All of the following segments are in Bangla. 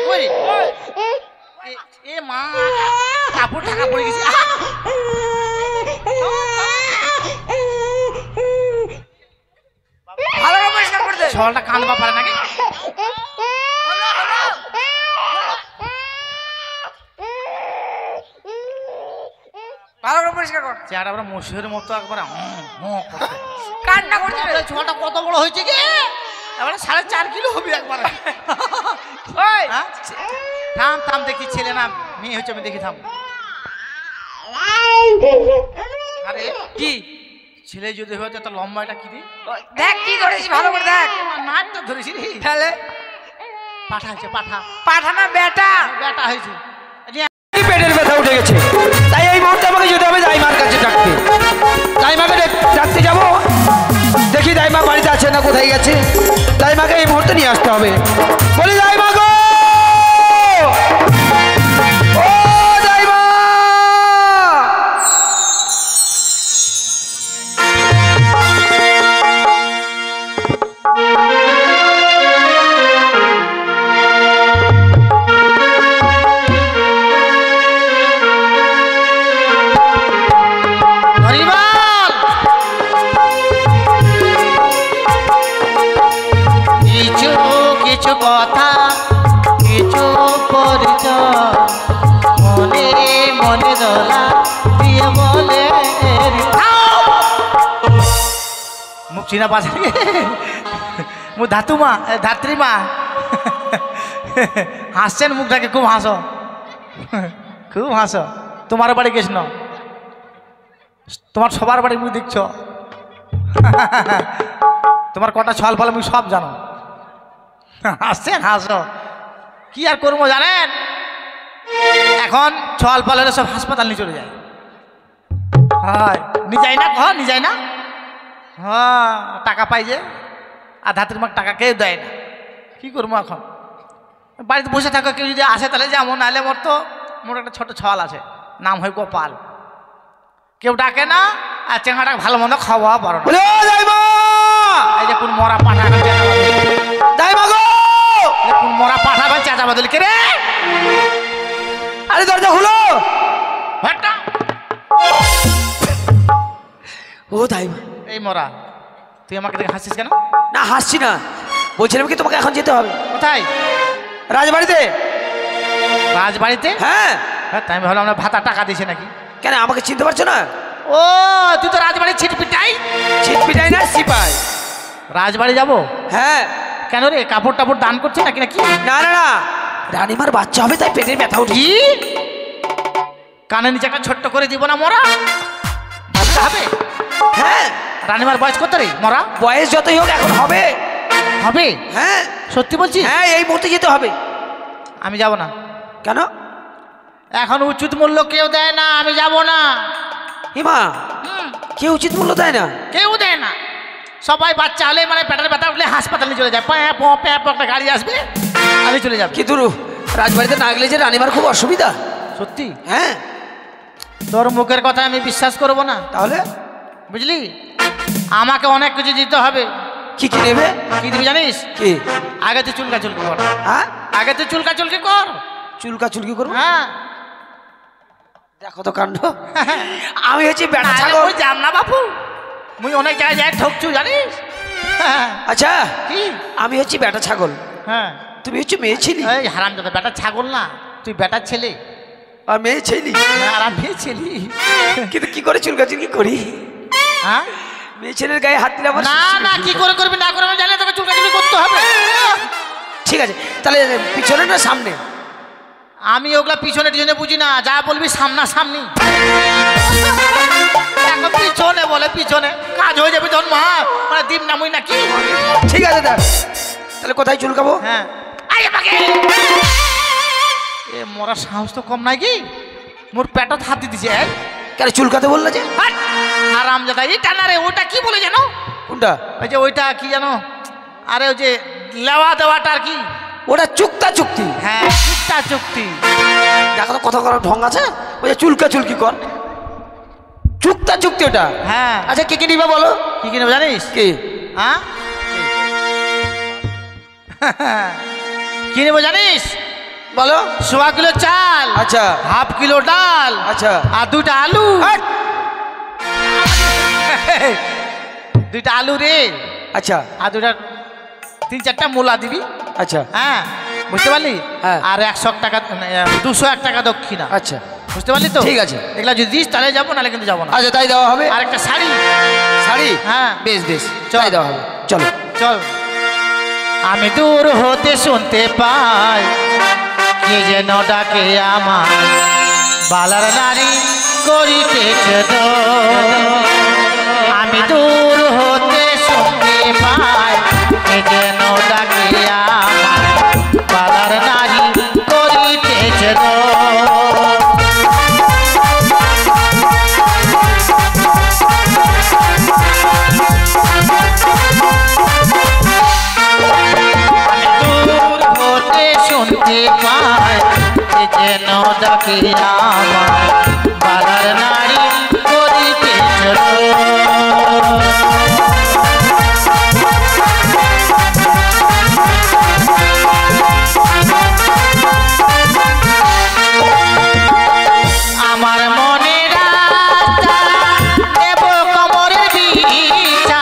কই এ মা কাপড় ঢাকা পড়ে গেছে ভালো করে পরিষ্কার করে দে ছলটা কাঁদবা পারে নাকি ভালো করে পরিষ্কার কর চেহারা আমরা মশির মতো একবার কান্না করছে ছলটা কত বড় হয়েছে কি এবারে 4.5 কিলো হবে একবার ওই থাম থাম দেখি ছেলে না মেয়ে হচ্ছে আমি দেখি থাম আরে কি ছেলে যদি হয়তো এত লম্বা এটা কি রে দেখ কি করেছিস ভালো করে দেখ নাটটা ধরেছি রে তাহলে পাঠা হয়েছে পাঠা পাঠানা বেটা বেটা হয়েছে পেটের ব্যথা উঠে গেছে তাই এই মুহূর্তে আমাকে যেতে হবে দাইমার কাছে ডাকতে দাইমাকে ডাকতে যাবো দেখি দাইমা বাড়িতে আছে না কোথায় গেছে দাইমাকে এই মুহূর্তে নিয়ে আসতে হবে বলি দাইমা গো ও দাইমা কিছু কথা কিছু পরিচয় মনে মনে দোলা দিয়ে বলে মুখ চিনা পাশে মু ধাতুমা ধাত্রীমা হাসছেন মুখটাকে খুব হাসো খুব হাসো তোমার বাড়ি গেছ না তোমার সবার বাড়ি মুখ দেখছ তোমার কটা ছল ফল আমি সব জানো হাসছেন হাসো কি আর করবো জানেন এখন ছল ফল হলে সব হাসপাতাল নিয়ে চলে যায় হয় নিয়ে যায় না ঘর নিয়ে যায় না হ্যাঁ টাকা পাই যে আর ধাত্রীর মাকে টাকা কেউ দেয় না কি করবো এখন বাড়িতে বসে থাকো কেউ যদি আসে তাহলে যেমন নাহলে মোর তো মোর একটা ছোট ছল আছে নাম হয় গোপাল কেউ ডাকে না আর চেঙ্গাটা ভালো মন্দ খাওয়া পারো না এই যে কোন মরা পাঠা কোন মরা পাঠাবে চেঁচা বদল কে রে আরে দরজা খুলো ও দাইমা এই মরা তুই আমাকে দেখে হাসছিস কেন না হাসছি না বলছিলাম কি তোমাকে এখন যেতে হবে কোথায় রাজবাড়িতে রাজবাড়িতে হ্যাঁ হ্যাঁ তাই আমি ভাবলাম আমরা ভাতা টাকা দিছে নাকি কেন আমাকে চিনতে পারছো না ও তুই তো রাজবাড়ির ছিটপিটাই ছিটপিটাই না সিপাই রাজবাড়ি যাবো হ্যাঁ কেন রে কাপড় টাপড় দান করছিস নাকি নাকি না না না রানীমার বাচ্চা হবে তাই পেটের ব্যথা উঠি কানের নিচে একটা ছোট্ট করে দিব না মরা বাচ্চা হবে হ্যাঁ রানীমার বয়স কত রে মরা বয়স যতই হোক এখন হবে হবে হ্যাঁ সত্যি বলছিস হ্যাঁ এই মুহূর্তে যেতে হবে আমি যাব না কেন এখন উচিত মূল্য কেউ দেয় না আমি যাব না হিমা কেউ উচিত মূল্য দেয় না কেউ দেয় না সবাই বাচ্চা হলে মানে পেটের ব্যথা উঠলে হাসপাতালে চলে যায় প্যাঁ প প্যাঁ প একটা গাড়ি আসবে আমি চলে যাব কিন্তু রাজবাড়িতে না গেলে যে রানীমার খুব অসুবিধা সত্যি হ্যাঁ তোর মুখের কথা আমি বিশ্বাস করব না তাহলে বুঝলি আমাকে অনেক কিছু দিতে হবে কি কি নেবে কি দিবি জানিস কি আগে তুই চুলকা চুলকি কর হ্যাঁ আগে তুই চুলকা চুলকি কর চুলকা চুলকি করবো হ্যাঁ দেখো তো কাণ্ড আমি হচ্ছি বেটা ছাগল ওই যাম না বাপু মুই অনেক জায়গায় যাই ঠকছু জানিস আচ্ছা কি আমি হচ্ছি বেটা ছাগল হ্যাঁ তুমি হচ্ছে মেয়ে ছেলি এই হারাম দাদা বেটা ছাগল না তুই বেটার ছেলে আর মেয়ে ছেলি আর আমি ছেলে কিন্তু কি করে চুলকা চুলকি করি হ্যাঁ মেয়ে ছেলের গায়ে হাত দিলে আমার না না কি করে করবি না করবি জানি তোকে চুলকা চুলকি করতে হবে ঠিক আছে তাহলে পিছনে না সামনে আমি ওগুলা পিছনে টিছনে বুঝি না যা বলবি সামনা সামনি এখন পিছনে বলে পিছনে কাজ হয়ে যাবে তখন মা মানে দিম না মুই নাকি ঠিক আছে দেখ তাহলে কোথায় চুলকাবো হ্যাঁ এ মরা সাহস তো কম নাই কি মোর পেটত হাত দিছে কেন চুলকাতে বললো যে আরাম দাদা এটা না রে ওটা কি বলে জানো কোনটা ওই যে ওইটা কি জানো আরে ওই যে লেওয়া দেওয়াটা আর কি ওটা চুক্তা চুক্তি হ্যাঁ চুক্তা চুক্তি দেখো তো কথা করার ঢং আছে ওই যে চুলকা চুলকি কর চুক্তা চুক্তি ওটা হ্যাঁ আচ্ছা কে কে নিবা বলো কি কিনবো জানিস কি হ্যাঁ কি নেবো জানিস বলো। 1.25 কিলো চাল, আচ্ছা। 1/2 কিলো ডাল, আচ্ছা। আর 2টা আলু। হাট! 2টা আলু রে, আচ্ছা। আর 3-4টা মূলা দিবি। আচ্ছা। হ্যাঁ, বুঝতে পারলি? হ্যাঁ। আর 101 টাকা 201 টাকা দক্ষিণা। আচ্ছা। বুঝতে পারলি তো? ঠিক আছে। এগুলা যদি দিস তাহলে যাবো, নাহলে কিন্তু যাবো না। আচ্ছা, তাই দেওয়া হবে। আর একটা শাড়ি। শাড়ি? হ্যাঁ। বেশ বেশ, চল। তাই দেওয়া হবে। চলো। চল। আমি দূর হতে শুনতে পাই কে যেন ডাকে আমার, বালার নারী করিতেছে দোষ। আমি দূর হতে শুনতে পাই কে যেন ডাকে আমার, বালার নারী করিতেছে দোষ। দূর হতে শুনতে পাই কে যেন ডাকে আমার, বালার নারী করিতেছে দোষ। আমার মনের আশা নেব কোমরের বিছা,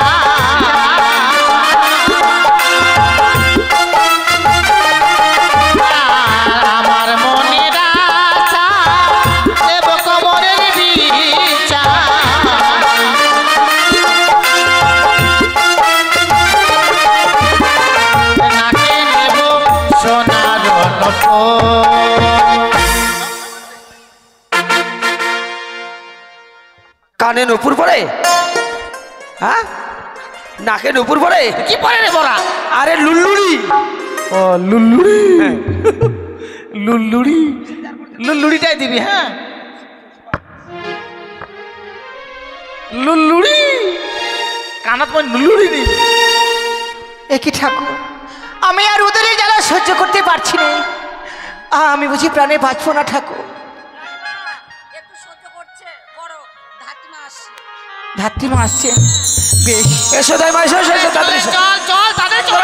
আমার মনের আশা নেব কোমরের বিছা। নাকে নেব সোনার নূপুর। কানে নুপুর পরে? হ্যাঁ, নাকে নুপুর পরে? কি পরে রে বড়া? আরে লুল্লুড়ি। ও লুল্লুড়ি, লুল্লুড়ি, লুল্লুড়িটাই দিবি। হ্যাঁ, লুল্লুড়ি কানাত মানে লুল্লুড়ি দিবি। একই ঠাকুর, আমি আর ওদের জ্বালা সহ্য করতে পারছি না। আমি বুঝি প্রাণে বাঁচবো না ঠাকুর। একটু সহ্য করছে, করো, ধাত্রীমা আসছে। ধাত্রীমা আসছে, বেশ। এসো দাইমা, এসো এসো এসো, তাড়াতাড়ি এসো। চল চল তাদের চল।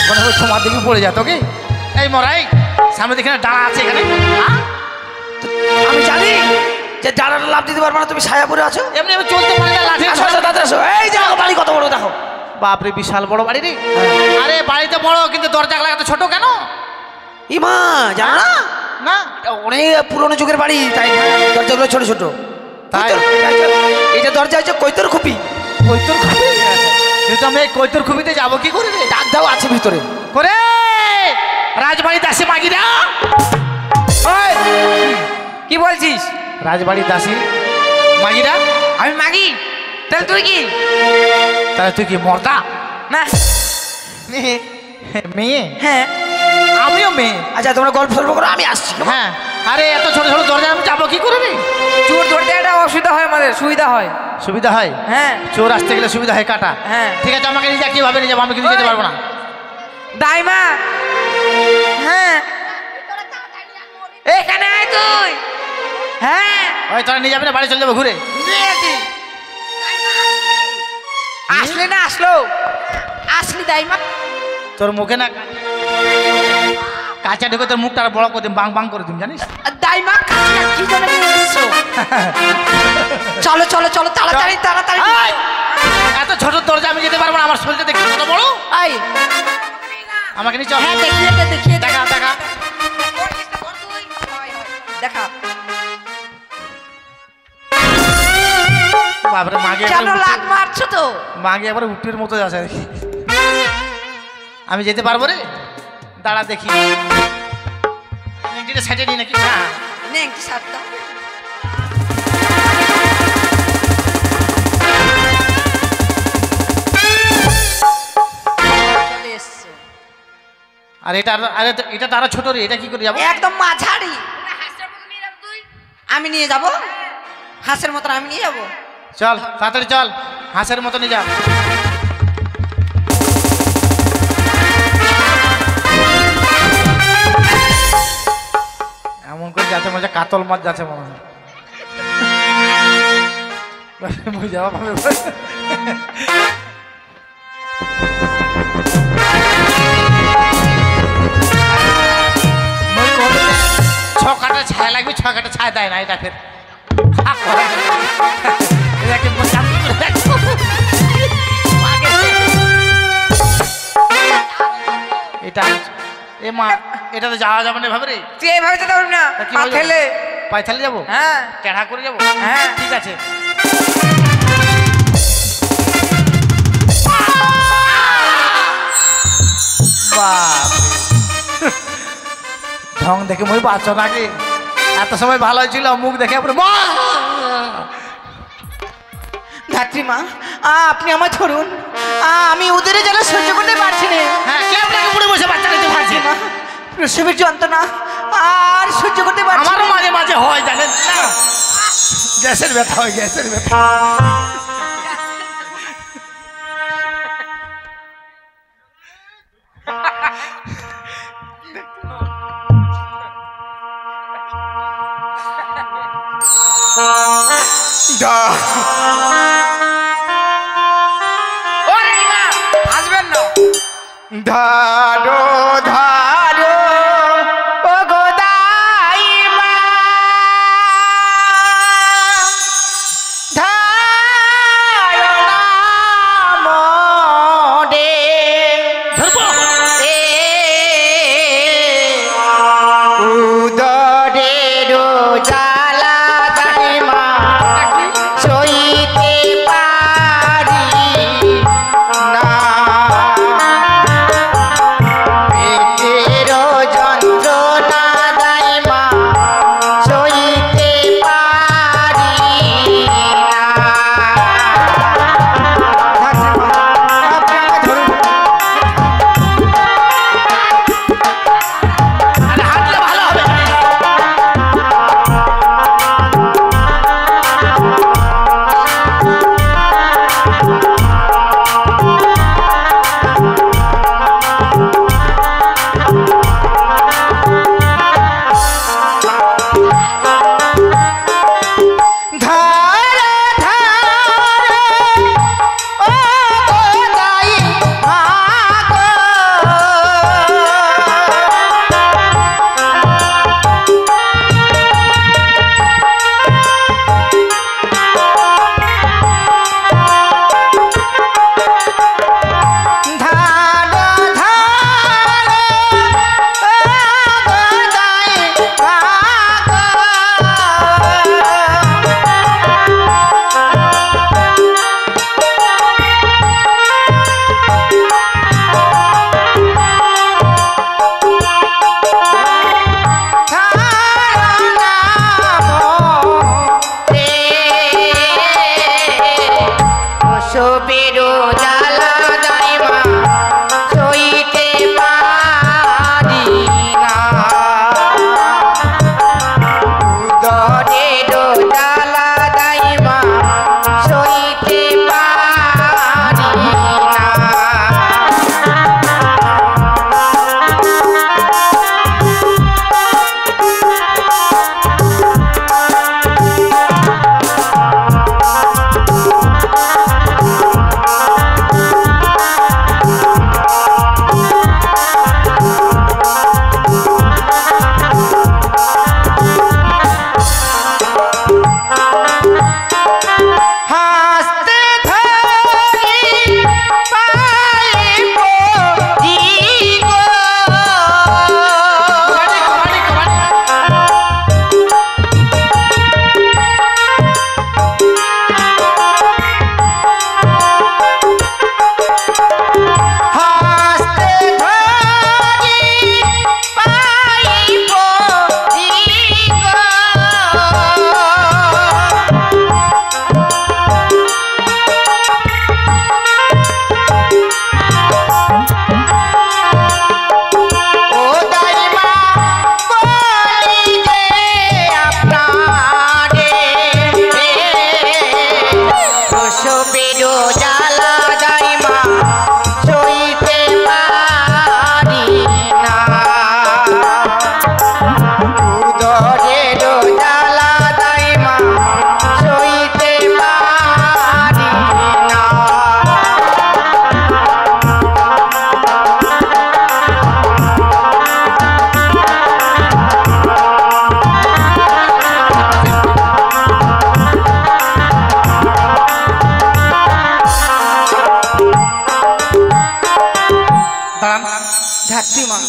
এখন হবে তোমার দিকে পড়ে যা তোকে। এই মরাই সামনে দেখে ডানা আছে এখানে। হ্যাঁ? আমি জানি যে ডানাটা লাভ দিতে পারবে না, তুমি ছায়া পরে আছো। এমনি আমি চলতে পারি না, লাঠি আসো আসো, তাড়াতাড়ি এসো। এই দেখো বাড়ি কত বড়, দেখো। বাপরে বিশাল বড় বাড়ি রে। আরে বাড়িতে বড়, কিন্তু দরজা এত ছোট কেন? ইমা, জানো না? না এটা অনেক পুরনো যুগের বাড়ি, তাই দরজাগুলো ছোট ছোট। তাই? এটা দরজা হচ্ছে কৈতর খুপি। কৈতর খুবি, কিন্তু আমি এই কৈতর খুবিতে যাবো কি করে রে? ডাক দাও আছে ভিতরে। করে রাজবাড়ির দাসী মাগিরা। ওই, কি বলছিস? রাজবাড়ির দাসী মাগিরা। আমি মাগি, তাহলে তুই কি? তাহলে তুই কি মর্দা? না। মেয়ে? হ্যাঁ। আমিও মেয়ে। আচ্ছা, তোমরা গল্প সল্প করো, আমি আসছি। হ্যাঁ, আরে এত ছোট ছোট দরজা আমি যাবো কি করে রে? চোর ধরতে একটা অসুবিধা হয়, আমাদের সুবিধা হয়। সুবিধা হয়? হ্যাঁ। চোর আসতে গেলে সুবিধা হয় কাটা। হ্যাঁ। ঠিক আছে, আমাকে নিয়ে যা, কিভাবে নিয়ে যাবো? আমি কিন্তু যেতে পারবো না। দাইমা, হ্যাঁ, এখানে আয় তুই। হ্যাঁ, ওই তোরা নিয়ে যাবি না? বাড়ি চলে যাবো ঘুরে। নিয়ে আছি। আসলে না আসলো, আসলি দাইমা। তোর মুখে না কাঁচা ঢুকে তোর মুখটা আরো বড় করে দিম, বাং বাং করে দিম, জানিস? দাইমা কাকিয়া কি জন্য নিয়ে এসছো? চলো চলো চলো, তাড়াতাড়ি তাড়াতাড়ি। এই, এত ছোট দরজা আমি যেতে পারবো না, আমার শরীরটা দেখি কত বড়। আয়, আমাকে নিয়ে চল। হ্যাঁ দেখিয়ে দে, দেখিয়ে দে। দেখা দেখা। দেখা। বাপরে, মাগে কেন লাগ মারছো তো? মাগে একবার উটের মতো যাচ্ছে দেখি। আমি যেতে পারবো রে? দাঁড়া দেখি, সাইডে নিই নাকি? হ্যাঁ, নেংটি সাতটা। চলে এসছো। আর এটা এটা তো আরো ছোট রে, এটা কি করে যাবো? একদম মাঝারি। আমি নিয়ে যাব, হাঁসের মতন আমি নিয়ে যাবো। চল তাড়াতাড়ি চল, হাঁসের মতো নিয়ে যা। এমন করে যাচ্ছে মনে হচ্ছে কাতল মাছ যাচ্ছে মনে হয়। বুঝাও ভাবে ছকাটা ছায়া লাগবে, ছকাটা ছায়া দেয় না এটা ফের এটা এ মা এটা তো যাওয়া যাবে না ভাবে রে। তুই এইভাবে যেতে পারবি না, তা কি পা বলবো? ফেলে। পায়ে থালে যাবো, হ্যাঁ টেढ़া করে যাবো, হ্যাঁ ঠিক আছে। ঢং দেখে মই বাঁচো নাকি, এত সময় ভালো ছিল মুখ দেখে পুরো মা। ধাত্রীমা, আপনি আমার ধরুন, আমি ওদের জ্বালা সহ্য করতে পারছি না। হ্যাঁ কে আপনাকে পুরো বসে বাচ্চা নিতে পারছে? ধাত্রীমা, প্রসবের যন্ত্রণা আর সহ্য করতে পারছি আমারও না। মাঝে মাঝে হয় জানেন না, গ্যাসের ব্যথা হয়, গ্যাসের ব্যথা। ও রানীমা, আসবেন না। ধারো ধারো ও গো দাইমা, ধারো নাম রে ধরবো উদরের জ্বালা দাইমা সইতে পারি না, পেটের যন্ত্রণা দাইমা সইতে পারি না। আরে হাঁটলে ভালো হবে। ধারে ধারে ও গো দাইমা গো, ধারে ধারে ও গো দাইমা গো, প্রসবেরও জ্বালা দাইমা সইতে পারি না, উদরেরও জ্বালা দাইমা সইতে পারি না। হাসতে ধরি পায়ে পড়ি গো, হাসতে ধরি পায়ে পড়ি গো, ও দাইমা বলি যে আপনারে, প্রসবেরও জ্বালা দাইমা সইতে পারি না, উদরেরও জ্বালা দাইমা সইতে পারি ধাত্রীমা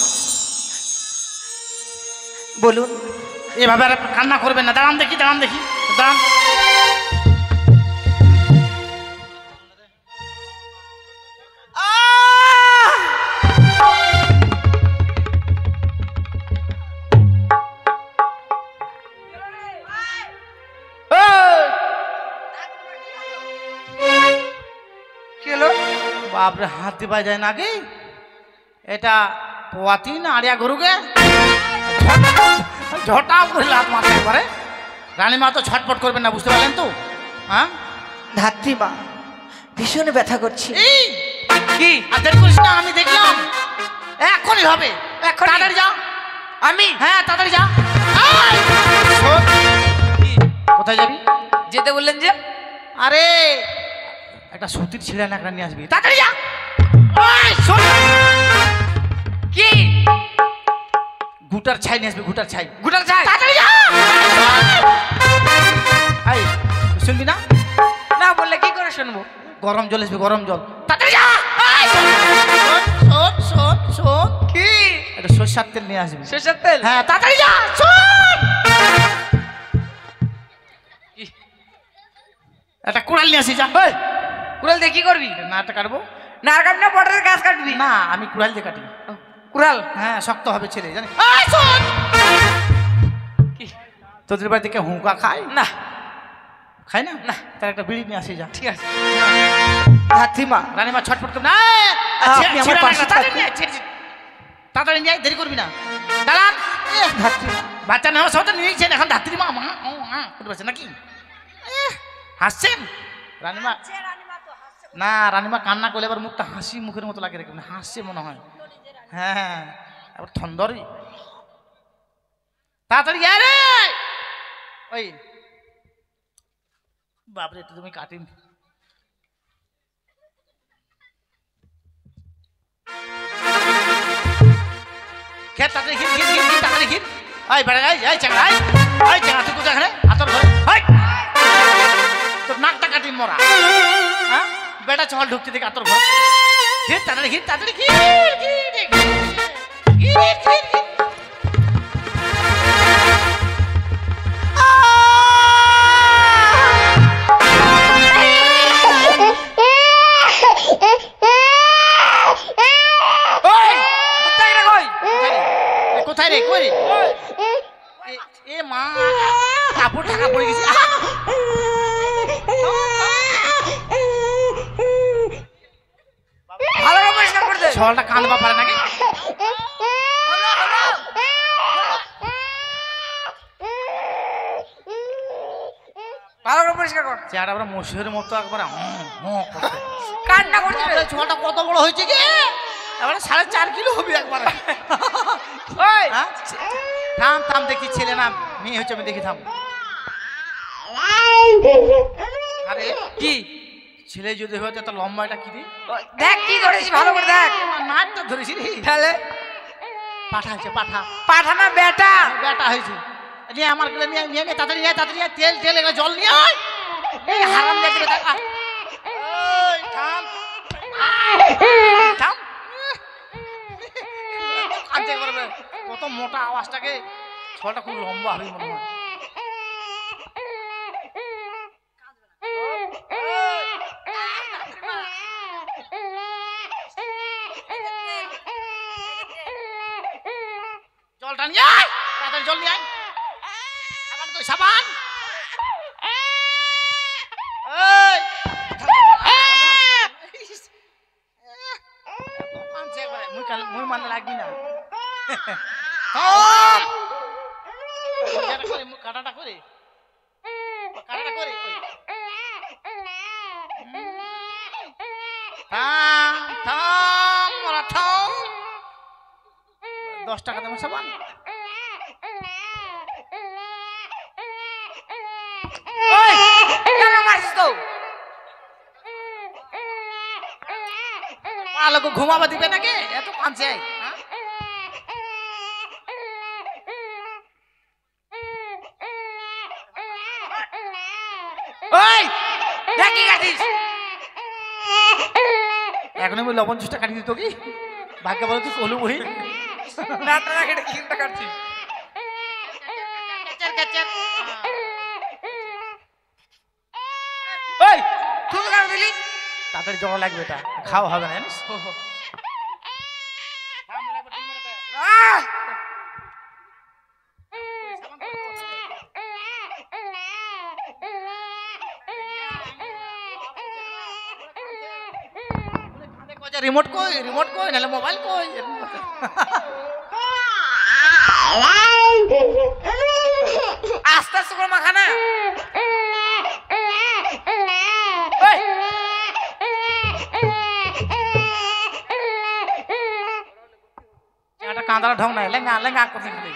বলুন। এভাবে আর কান্না করবেন না, দাঁড়ান দেখি দাঁড়ান। কি হলো? বাপরে, হাত দিবাই যায় নাকি? এটা পোয়াতি না আড়িয়া গরুকে ঝটাম করে লাত মারতে পারে। রানীমা তো ছটপট করবেন না, বুঝতে পারলেন তো? হ্যাঁ ধাত্রীমা ভীষণ ব্যথা করছে। এই কি আর দেরি করিস না, আমি দেখলাম এখনই হবে। এখনই? তাড়াতাড়ি যা। আমি হ্যাঁ তাড়াতাড়ি যা। এই, শোন। কি? কোথায় যাবি? যেতে বললেন যে? আরে একটা সুতির ছিঁড়া নাকড়া নিয়ে আসবি, তাড়াতাড়ি যা। এই, শোন। কি? গুটার ছাই নিয়ে আসবি, গুটার ছাই। গুটার চাই? তাড়াতাড়ি যা। এই, শুনবি না? না বললে কি করে শুনবো? গরম জল আসবি, গরম জল। তাড়াতাড়ি যা। এই, শোন। কি? একটা সরষের তেল নিয়ে আসবি। সরষের তেল? হ্যাঁ তাড়াতাড়ি যা। শোন, একটা কুড়াল নিয়ে আসি, যা। এই, কুড়াল দিয়ে কি করবি? না একটা কাটবো। না আর কাটবি না, পটের গাছ কাটবি? না আমি কুড়াল দিয়ে কাটি। কুড়াল? হ্যাঁ শক্ত হবে ছেলে, জানি। এই, শোন। কি? তোদের বাড়ি থেকে হুঁকা খায়? না। খায় না? না, তার একটা বিড়ি নিয়ে আসি, যা। ঠিক আছে। ধাত্রীমা রানীমা ছটফট করবে না। আপনি আমার পাশে থাকুন। তাড়াতাড়ি নিয়ে আয়, দেরি করবি না। দাঁড়ান। ধাত্রীমা বাচ্চা নেওয়ার সাথে নিয়েছেন, এখন ধাত্রী মা মা ও মা করতে পারছেন নাকি? হাসছেন রানীমা? না, রানীমা কান্না করলে এবার মুখটা হাসি মুখের মতো লাগে রেখে হাসছে মনে হয়। হ্যাঁ এবার থন্দরি। তাড়াতাড়ি আয় রে। ওই বাপরে, একটু তুমি কাটিন। খেত তাড়াতাড়ি ঘির তাড়াতাড়ি ঘির। এই বেড়া, এই চাঙড়া, এই চাঙড়া, তুই কোথায় এখানে আতর ঘরে? তোর নাকটা কাটি মরা। হ্যাঁ বেটা চল ঢুকতে দেখি আতর ঘরে। ঘির তাড়াতাড়ি ঘির। কোথায় রে? কই রে? এ মা, কাপড় ঢাকা পড়ে গেছে। ভালো করে পরিষ্কার করতে। ছলটা কাঁদবা পারে নাকি? ভালো করে পরিষ্কার কর। চেহারা আমরা মশির মতো একবারে করছে। কান্না করছে। বাপরে, ছলটা কত বড় হয়েছে কি? এবারে 4.5 কিলো হবে একবারে। ওই হ্যাঁ? থাম দেখি, ছেলে না মেয়ে হচ্ছে, আমি দেখি, থাম। আরে কি? ছেলে যদি হয়তো এত লম্বা, এটা কি রে? দেখ কি ধরেছিস, ভালো করে দেখ। নাটটা ধরেছি রে। তাহলে পাঠা হয়েছে, পাঠা পাঠানা বেটা। বেটা হয়েছে। নিয়ে আমার গুলো নিয়ে তাড়াতাড়ি তেল এগুলো জল নিয়ে আয়। এই হারাম জাতি বেটা। ওই থাম। কাঁদতে করবে, কত মোটা আওয়াজটাকে। ছলটা খুব লম্বা হবে মনে হয়। জলটা নিয়ে আয়, তাড়াতাড়ি জল নিয়ে আয়। সাবান কই, সাবান? এই মুই মানে লাগবি না। কাটাটা করে থাম ওরা থাম। 10 টাকা দেবো সাবান। কেন মারছিস তো? আলোকে ঘুমাবা দিবে নাকি? এত কাঁদছে। ওই দেখ কি কাটিস। এখন আমি লবণ জুসটা কাটি দিত কি? ভাগ্য বলো তুই কলু বহি না না কেটে কিনটা কাটছি ওই তুই কেন দিলি তাড়াতাড়ি জমা লাগবে এটা খাওয়া হবে না জানিস রিমোট কই নাহলে মোবাইল কই আস্তে আস্তে করে মাখা না একটা কাঁদার ঢং নাই লেঙ্গা লেঙ্গা করতে গেলে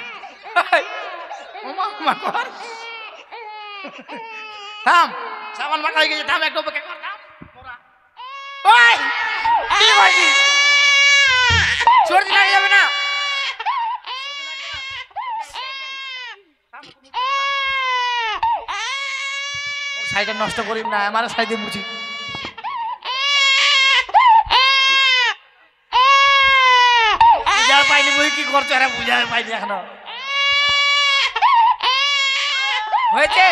থাম সাবান মাখা হয়ে গেছে থাম একটু অপেক্ষা কর থাম ওই কি করছিস সর্দি লাগে যাবে না ওর সাইডটা নষ্ট করিম না আমার সাইডে বুঝি বুঝার পাইনি বই কি করছো এরা বুঝার পাইনি এখনো হয়েছে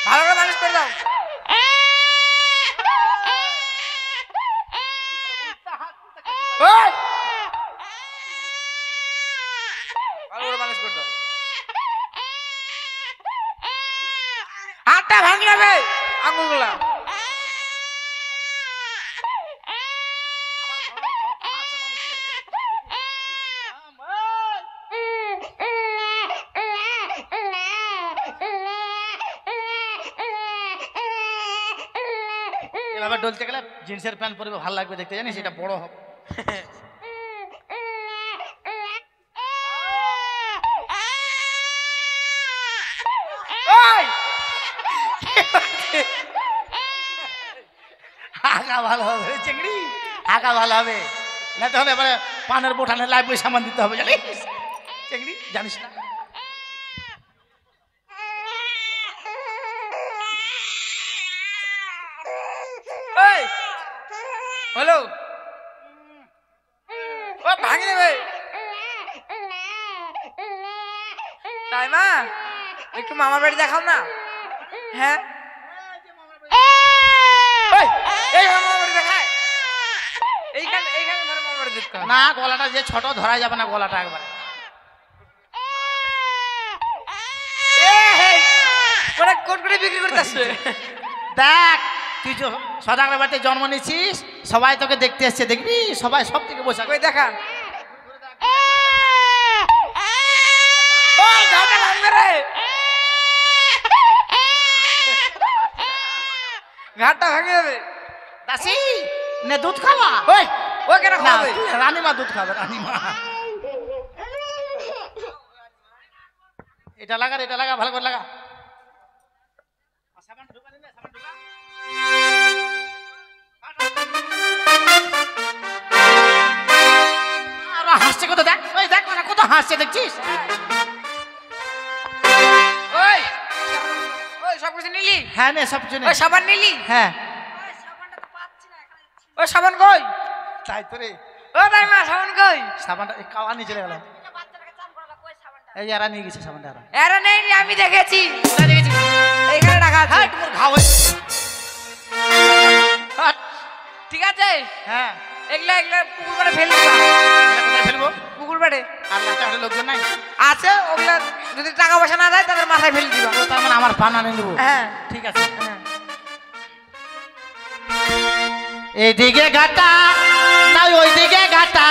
ভালো করে মালিশ করে দাও ওই ভালো করে মালিশ করে দাও হাতটা ভাঙি যাবে আঙুলগুলা এভাবে ডলতে গেলে জিন্সের প্যান্ট পরবে ভালো লাগবে দেখতে জানিস এটা বড় হবে আগা ভালো হবে চিংড়ি আগা ভালো হবে না তো হবে এবারে পানের বোঠানে লাইফ সামান দিতে হবে জানিস চিংড়ি জানিস না হ্যালো ও ভাঙি দেবে তাই মা একটু মামার বাড়ি দেখাও না হ্যাঁ এই মামার বাড়ি দেখায় এইখানে ধরে মামার বাড়ি দেখতে না গলাটা যে ছোট ধরা যাবে না গলাটা একবার ওরা কোট করে বিক্রি করতেছে দেখ তুই সদাগরের বাড়িতে জন্ম নিয়েছিস সবাই তোকে দেখতে এসছে দেখবি সবাই সব থেকে বসে ওই দেখা ওই গাটা ভাঙবে রে ঘাটটা ভাঙে যাবে দাসি নে দুধ খাওয়া ওই ও কেন না, খাবে তুই রানীমা দুধ খাবে রানীমা এটা লাগা ভালো করে লাগা হাসছে কত দেখ ওই দেখ না কত হাসছে দেখছিস ওই ওই সব কিছু নিলি হ্যাঁ নে সব জন্য ওই সাবান নিলি হ্যাঁ ওই সাবান কই তাই তো রে ও তাই মা সাবান কই সাবানটা কাওয়া নিয়ে চলে গেল এই যারা নিয়ে গেছে সাবানটা এরা নেই আমি দেখেছি এইখানে রাখা আছে ঘাও ঠিক আছে হ্যাঁ এগুলা পুকুর পাড়ে ফেলে দিবা এটা কোথায় ফেলবো পুকুর পাড়ে আর নাচা লোকজন নাই আছে ওগুলা যদি টাকা পয়সা না দেয় তাদের মাথায় ফেলে দিবা ও তার মানে আমার পান আনে দেবো হ্যাঁ ঠিক আছে এইদিকে ঘাটা না ওইদিকে ঘাটা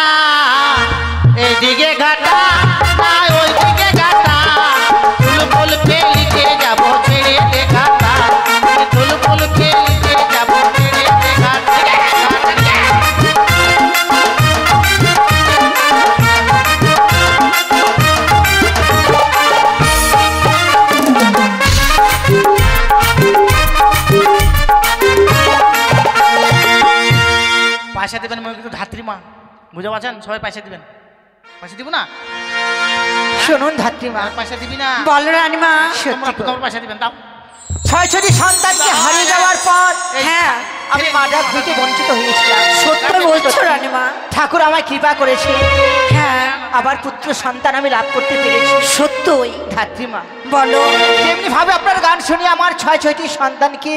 এইদিকে ঘাটা না ওইদিকে ঘাটা ফুল ফেলিতে যাবো ছেড়ে দেখাটা ফুল ফেলিতে যাবো ছেড়ে দেখাটা পয়সা দেবেন মনে কিন্তু ধাত্রী মা বুঝতে পারছেন সবাই পয়সা দিবেন পয়সা দিব না শুনুন ধাত্রীমা আর পয়সা দিবি না বল রানীমা তোমরা সত্যি তোমার পয়সা দিবেন দাও ছয় ছয়টি সন্তানকে হারিয়ে যাওয়ার পর এই হ্যাঁ আমি মা ডাক হইতে বঞ্চিত হয়েছিলাম। সত্য বলছো রানীমা? ঠাকুর আমায় কৃপা করেছে, হ্যাঁ আবার পুত্র সন্তান আমি লাভ করতে পেরেছি। সত্যই। ধাত্রীমা, বলো। তেমনি ভাবে আপনার গান শুনে আমার 6-6টি সন্তানকে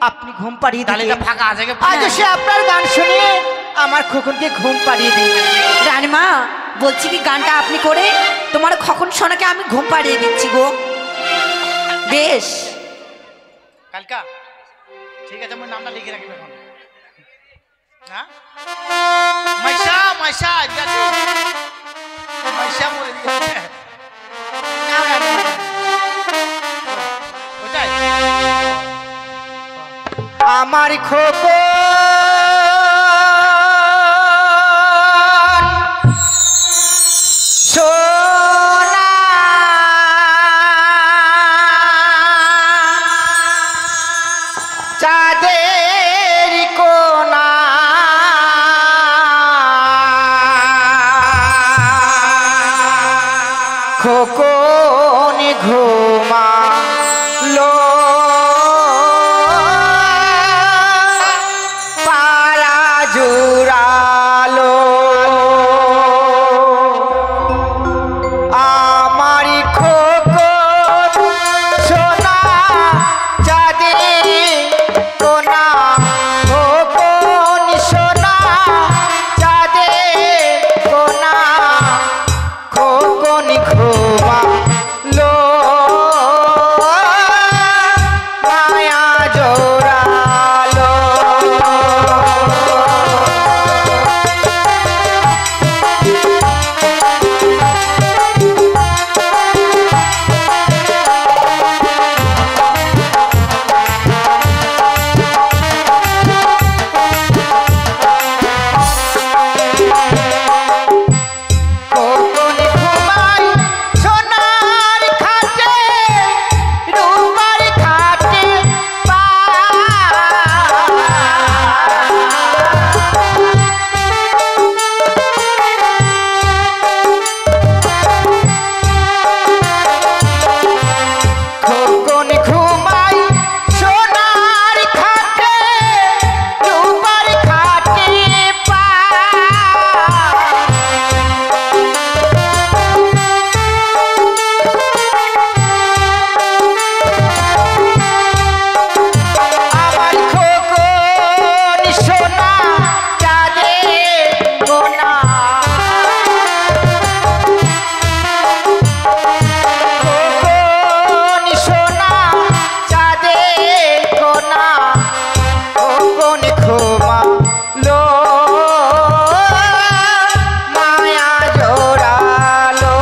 আপনি ঘুম পাড়িয়ে তাহলে দিলেন। ফাঁকা আছে আজ সে আপনার গান শুনে আমার খোকনকে ঘুম পাড়িয়ে দিন। রানীমা বলছি কি গানটা আপনি করে তোমার খখন সোনাকে আমি ঘুম পাড়িয়ে দিচ্ছি গো। বেশ কালকা ঠিক আছে, আমার নামটা লিখে রাখবে এখন। হ্যাঁ মাইশা মাইশা মাইশা বলে দিয়েছে নাও রানীমা। ওটাই আমার খোকন সোনা চাঁদের কোনা খোকন ঘুমালো পারা জুড়ালো আমার খোকন সোনা চাঁদের কোনা খোকন সোনা চাঁদের কোনা খোকন ঘুমালো মায়া জোড়ালো খোকন ঘুমাই সোনার খাটে রূপার খাটে খোকন ঘুমাই সোনার খাটে রূপার খাটে পা আমার খোকন সোনা চাঁদের কোনা খোকন সোনা চাঁদের কোনা খোকন ঘুমালো মায়া জোড়ালো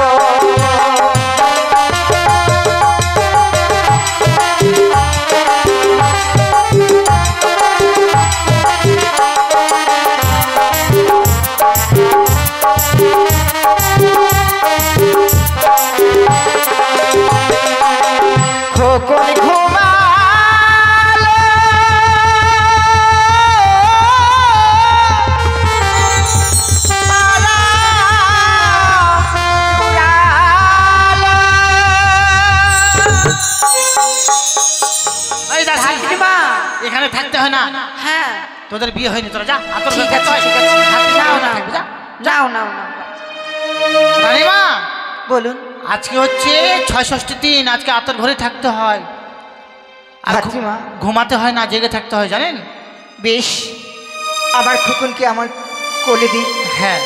খোকন ঘুমালো মালা উড়ালো। এই দাসী ধাত্রীমা। এখানে থাকতে হয় না, হ্যাঁ তোদের বিয়ে হয়নি, তোরা যা আতর ঠিক থাকতে আছে হয়। ঠিক আছে। নাও নাও থাকবি, যা। নাও নাও নাও। রানীমা বলুন আজকে হচ্ছে ৬৬ দিন, আজকে আতর ঘরে থাকতে হয় আর ধাত্রীমা। ঘুমাতে হয় না, জেগে থাকতে হয় জানেন। বেশ, আমার খোকনকে আমার কোলে দিন। হ্যাঁ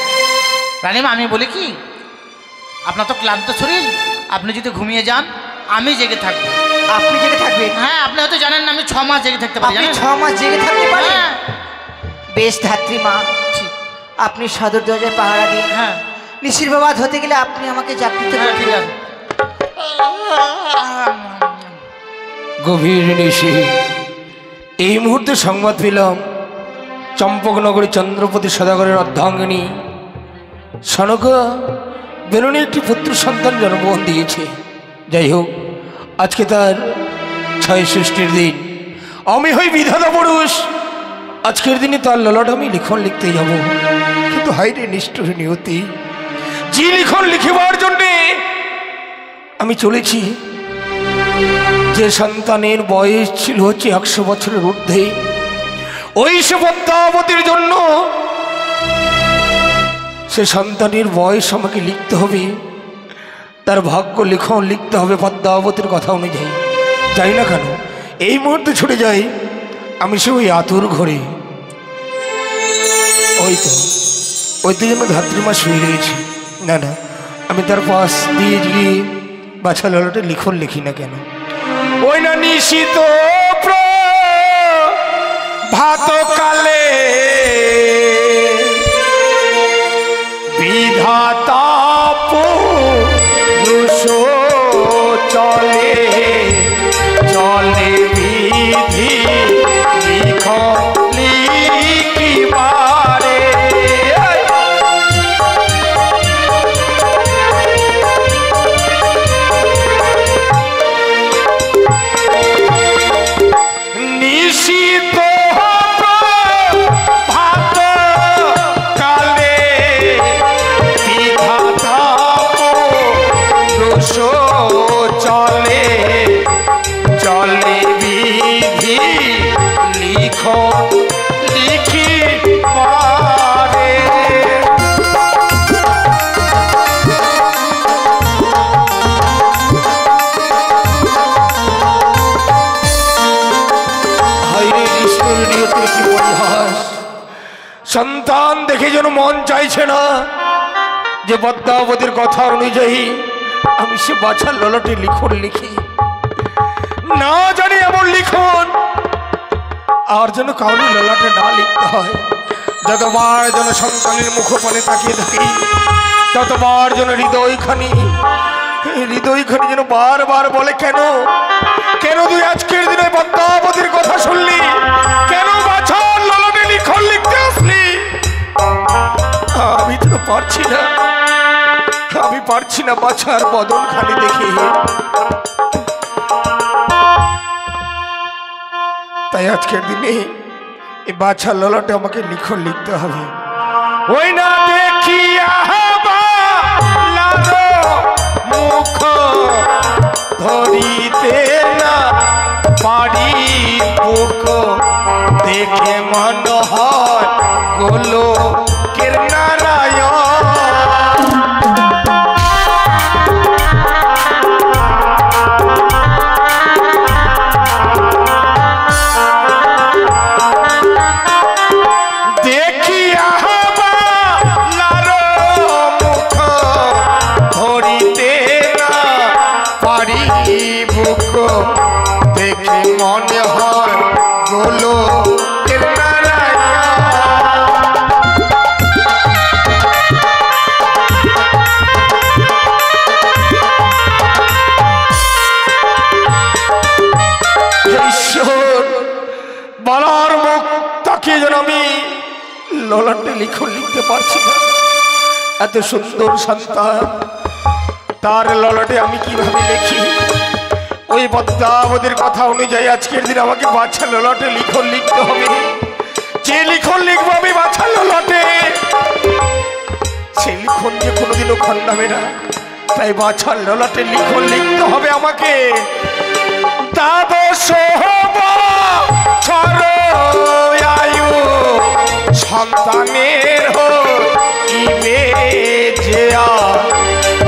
রানীমা আমি বলি কি, আপনার তো ক্লান্ত শরীর, আপনি যদি ঘুমিয়ে যান আমি জেগে থাকবো। আপনি জেগে থাকবেন? হ্যাঁ আপনি হয়তো জানেন না, আমি 6 মাস জেগে থাকতে পারি আপনি জানেন। 6 মাস জেগে থাকতে পারেন? হ্যাঁ বেশ ধাত্রীমা, ঠিক, আপনি সদর দরজায় পাহারা দিন। হ্যাঁ নিশিরবাদ হতে গেলে আপনি আমাকে জাগৃত হ্যাঁ করবেন। ঠিক আছে। গভীর নিশি এই মুহূর্তে সংবাদ পেলাম চম্পকনগরী চন্দ্রপতি সদাগরের অর্ধাঙ্গিনী সনকা বেরোনি একটি পুত্র সন্তান জন্মগ্রহণ দিয়েছে। যাই হোক, আজকে তার ৬৬ দিন। আমি হই বিধাতা পুরুষ, আজকের দিনে তার ললাট আমি লিখন লিখতে যাব। কিন্তু হাইরে নিষ্ঠুর নিয়তি, যে লিখন লিখিবার জন্যে আমি চলেছি, যে সন্তানের বয়স ছিল হচ্ছে ১০০ বছরের ঊর্ধ্বে, ওই সে পদ্মাবতীর জন্য সে সন্তানের বয়স আমাকে লিখতে হবে, তার ভাগ্য লিখন লিখতে হবে পদ্মাবতীর কথা অনুযায়ী। যাই না কেন এই মুহূর্তে ছুটে যাই আমি সে ওই আতুর ঘরে। ওই তো যেন ধাত্রীমা শুয়ে রয়েছে। না না, আমি তার পাশ দিয়ে গিয়ে বাছা ললাটে লিখন লিখি না কেন। ওই না নিশিত ভাত কালে বিধাতা পুরুষ চলে চলে বিধি লিখিবারে। নিশিত ভাত কালে বিধাতা পুরুষ চলে চলে বিধি লিখিবারে। সন্তান দেখে যেন মন চাইছে না যে পদ্মাবতীর কথা অনুযায়ী আমি সে বাছার ললাটে লিখন লিখি। না জানি এমন লিখন আর যেন কাউরি ললাটে না লিখতে হয়। যতবার যেন সন্তানের মুখপানে তাকিয়ে থাকি ততবার যেন হৃদয়খানি যেন বারবার বলে, কেন কেন তুই আজকের দিনে পদ্মাবতীর কথা শুনলি, কেন বাছার ললাটে লিখন লিখতে আসলি। আমি তো পারছি না, আমি পারছি না বাছার বদন খালি দেখে। তাই আজকের দিনে এই বাছার ললাটে আমাকে লিখন লিখতে হবে। ওই না দেখিয়া মুখ ধরিতে না পারি বুক দেখে মন হয় গোলো কের নারায়ণ। দেখিয়া মুখ ধরিতে না পারি বুক দেখে মনে হয় গোলো কের বলার মুখ তাকিয়ে যেন আমি ললাটে লিখন লিখতে পারছি না। এত সুন্দর সন্তান তার ললাটে আমি কিভাবে লিখি। ওই পদ্মাবতীর কথা অনুযায়ী আজকের দিন আমাকে বাছা ললাটে লিখন লিখতে হবে। যে লিখন লিখবো আমি বাছা ললাটে, সে লিখন যে কোনোদিনও খণ্ডাবে না। তাই বাছার ললাটে লিখন লিখতে হবে আমাকে। দ্বাদশ আয়ু সন্তানের হইবে যে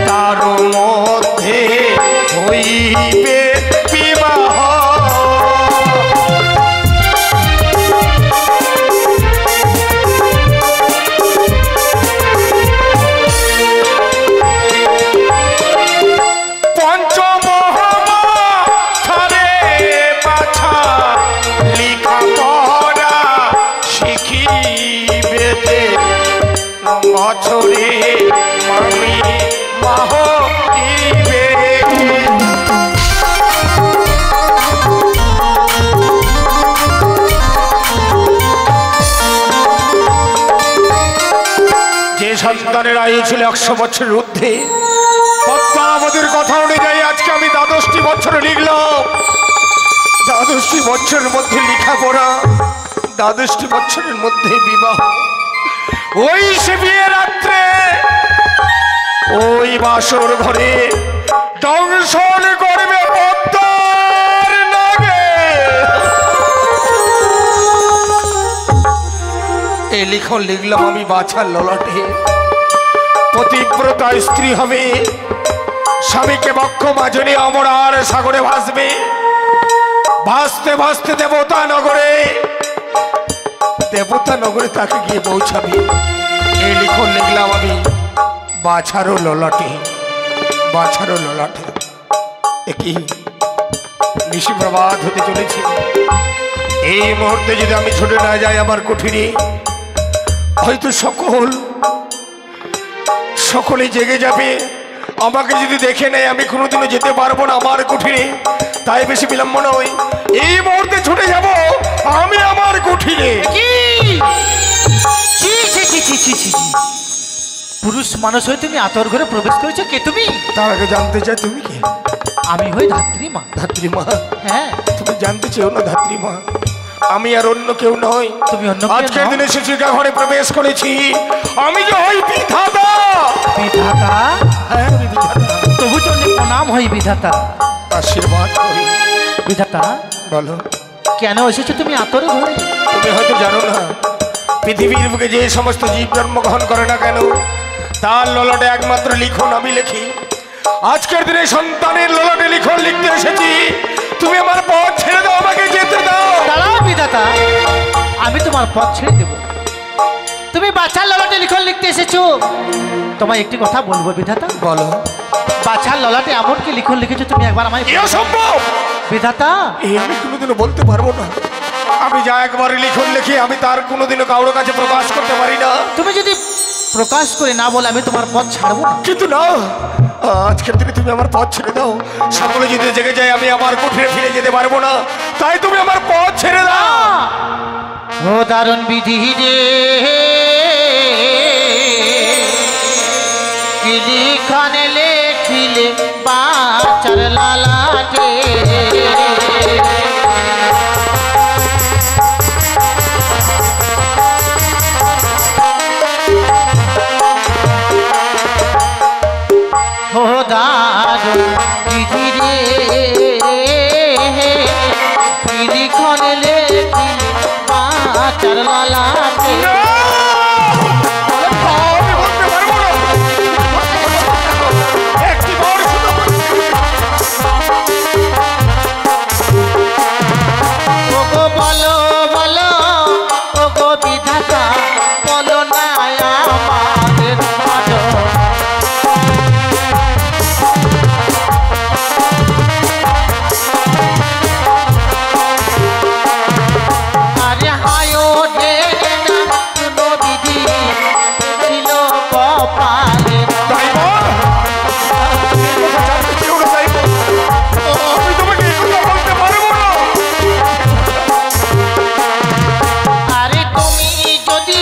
তার মধ্যে হইবে বিবাহ। বছরে মামি মাহ যে সন্তানের আয়ু ছিল 100 বছরের ঊর্ধ্বে, পদ্মাবতীর কথা অনুযায়ী আজকে আমি 12টি বছরে লিখলাম। 12টি বছরের মধ্যে লেখাপড়া, 12টি বছরের মধ্যে বিবাহ। ওই সে বিয়ে রাত্রে ওই বাসর ঘরে দংশন করবে পদ্মার নাগে। এই লিখন লিখলাম আমি বাছার ললাটে। পতিব্রতা স্ত্রী হবে, স্বামীকে বক্ষ মাজনে অমরার সাগরে ভাসবে, ভাসতে ভাসতে দেবতা নগরে তাকে গিয়ে পৌঁছাবে। এই লিখন লিখলাম আমি বাছারও ললাটে। একই নিশি প্রভাত হতে চলেছে। এই মুহূর্তে যদি আমি ছুটে না যাই আমার কুঠিরে, হয়তো সকলে জেগে যাবে। আমাকে যদি দেখে নেয় আমি কোনোদিনও যেতে পারবো না আমার কুঠিরে। তাই বেশি বিলম্ব নয়, এই মুহূর্তে ছুটে যাব আমি আমার কুঠিরে। পুরুষ মানুষ হয়ে তুমি আতর ঘরে প্রবেশ করেছো, কে তুমি? তার আগে জানতে চাই তুমি কে? আমি হই ধাত্রীমা। ধাত্রীমা? হ্যাঁ। তুমি জানতে চেও না ধাত্রীমা, আমি আর অন্য কেউ নই। তুমি অন্য কেউ আজকের নও? দিনে শিশুকা ঘরে প্রবেশ করেছি। আমি যে হই বিধাতা। বিধাতা? হ্যাঁ আমি বিধাতা। তবু তো প্রণাম হই বিধাতা। আশীর্বাদ করি। বিধাতা বলো কেন এসেছো তুমি আতর ঘরে? তুমি হয়তো জানো না, পৃথিবীর বুকে যে সমস্ত জীব জন্মগ্রহণ করে না কেন, তার ললাটে একমাত্র লিখন আমি লিখি। আজকের দিনে সন্তানের ললাটে লিখন লিখতে এসেছি। তুমি আমার পথ ছেড়ে দাও, আমাকে যেতে দাও। দাঁড়াও বিধাতা, আমি তোমার পথ ছেড়ে দেব। তুমি বাছার ললাটে লিখন লিখতে এসেছো, তোমায় একটি কথা বলবো বিধাতা। বলো। বাছার ললাটে এমন কি লিখন লিখেছো তুমি একবার আমায় এ অসম্ভব বিধাতা। এই আমি কোনোদিনও বলতে পারবো না। আমি যা একবার লিখন লিখি আমি তার কোনোদিনও কারোর কাছে প্রকাশ করতে পারি না। তুমি যদি প্রকাশ করে না বলে আমি তোমার পথ ছাড়বো না। কিন্তু না, আজকের দিনে তুমি আমার পথ ছেড়ে দাও। সকলে যদি জেগে যায় আমি আমার কুঠিরে ফিরে যেতে পারবো না। তাই তুমি আমার পথ ছেড়ে দাও। ও দারুণ বিধি রে, কি লিখনে লেখিলে বাছার ললাটে। ও দারুণ বিধি রে, কি লিখনে লেখিলে বাছার ললাটে। আমি বলতে পারবো না। একটি বার শুধু ওগো বলো বলো, ওগো বিধাতা বলো না আমাদের ভালো। আরে হায়ো রে না কোনো বিধি ছিল কপালে। তাই বল। জানতে চেও না তাই বল। আমি তোমাকে এই কথা বলতে পারবো না। আরে তুমি যদি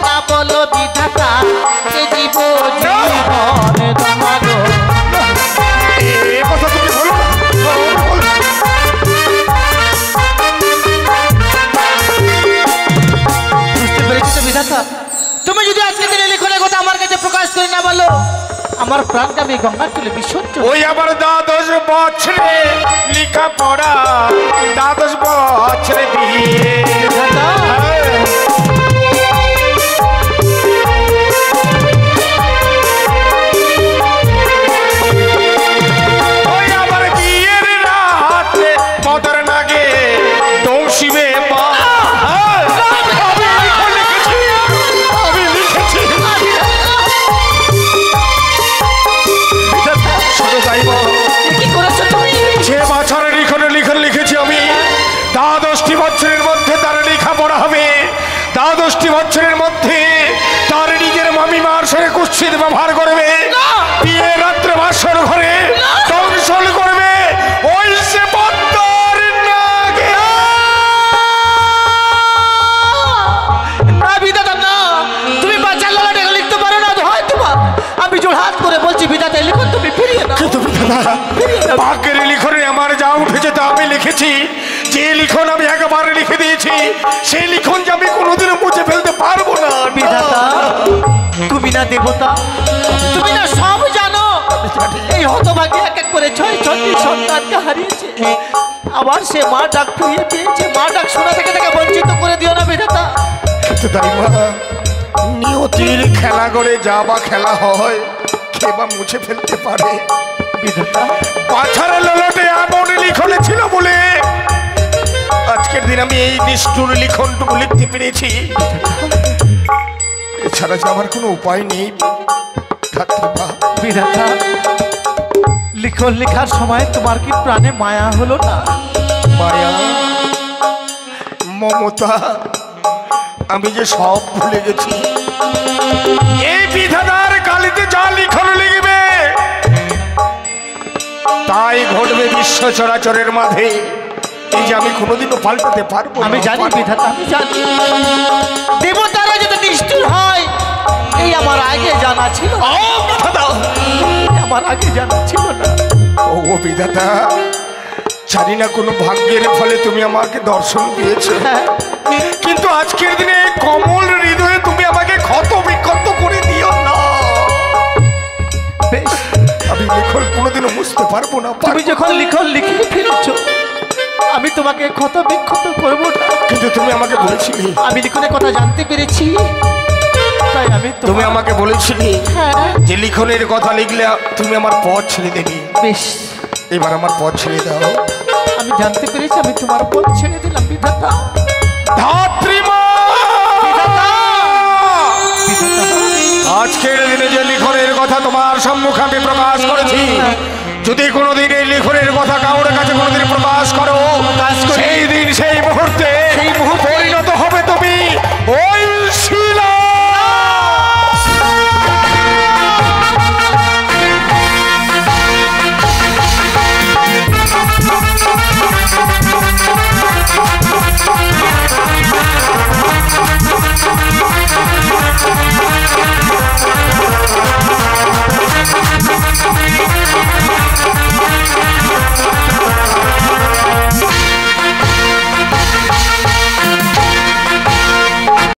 না বলো বিধাতা, সে জীব জীবনে তোমার। এ কথা তুমি বলো না। বুঝতে পেরেছি তো বিধাতা, তুমি যদি আজকে দিনে লিখনের কথা আমার কাছে প্রকাশ করে না বলো, আমার প্রাণটা আমি গঙ্গার তুলে বিসর্জন। ওই আমার দ্বাদশ বছরে লেখা পড়া, দ্বাদশ বছরে বিয়ে। বিধাতা, ওই আমার বিয়ের রাতে মদর নাগে দৌশিবে মা। আমি লিখেছি। শুধু তাই বল। কি করেছো তুমি? যে বছরের লিখন লিখেছি আমি, দ্বাদশটি বছরের মধ্যে তার লেখাপড়া হবে। দ্বাদশটি বছরের মধ্যে তার নিজের মামিমার সঙ্গে কুৎসিত ব্যবহার করবে, বিয়ে রাত্রে বাসর ঘরে দংশন করবে। ওই সে পদ্মার নাগে। না বিধাতা না, তুমি বাচ্চার ললাটে লিখতে পারো না, হয়তো আমি জোড়হাত করে বলছি বিধাতা লিখন তুমি ফিরিয়ে দাও। কিন্তু দাদা, ভাগ্যের লিখনে আমার যা উঠেছে তা আমি লিখেছি। যে লিখন আমি একবারে লিখে দিয়েছি, সেই লিখন যে আমি কোনোদিনও মুছে ফেলতে পারবো না। বিধাতা, তুমি না দেবতা, তুমি না সব জানো। এই হতভাগী এক এক করে 6টি সন্তানকে হারিয়েছে, আবার সে মা ডাক ফিরিয়ে পেয়েছে। মা ডাক শোনা থেকে তাকে বঞ্চিত করে দিও না বিধাতা। কিন্তু দাইমা নিয়তির খেলা করে যা বা খেলা হয় কে বা মুছে ফেলতে পারে। বিধাতা পাছার ললটে এমন লিখনে ছিল বলে আজকের দিন আমি এই নিষ্ঠুর লিখনটুকু লিখতে পেরেছি। এছাড়া যে আমার কোনো উপায় নেই ধাত্রীমা। বিধাতা লিখন লেখার সময় তোমার কি প্রাণে মায়া হলো না? মায়া মমতা আমি যে সব ভুলে গেছি। এই বিধাতার কালিতে যা লিখন লিখবে তাই ঘটবে বিশ্ব চরাচরের মাঝে। এই যে আমি কোনোদিনও পাল্টাতে পারবো না। আমি জানি বিধাতা, আমি জানি দেবতারা যদি নিষ্ঠুর হয় এই আমার আগে জানা ছিল না। বিধাতা আমার আগে জানা ছিল না। ও বিধাতা জানি না কোনো ভাগ্যের ফলে তুমি আমাকে দর্শন দিয়েছো, হ্যাঁ, কিন্তু আজকের দিনে কমল হৃদয়ে তুমি আমাকে ক্ষত বিক্ষত করে দিও না। বেশ, আমি লিখন কোনোদিনও বুঝতে পারবো না। তুমি যখন লিখন লিখে ফেলেছো আমি তোমাকে ক্ষত বিক্ষত করবো না। কিন্তু তুমি আমাকে বলেছিলে, আমি লিখনের কথা জানতে পেরেছি তাই আমি তুমি আমাকে বলেছিলে হ্যাঁ যে লিখনের কথা লিখলে তুমি আমার পথ ছেড়ে দেবে। বেশ, এবার আমার পথ ছেড়ে দাও। আমি জানতে পেরেছি, আমি তোমার পথ ছেড়ে দিলাম বিধাতা। ধাত্রীমা বিধাতা, আজকের দিনে যে লিখনের কথা তোমার সম্মুখে আমি প্রকাশ করেছি, যদি কোনোদিন এই লিখনের কথা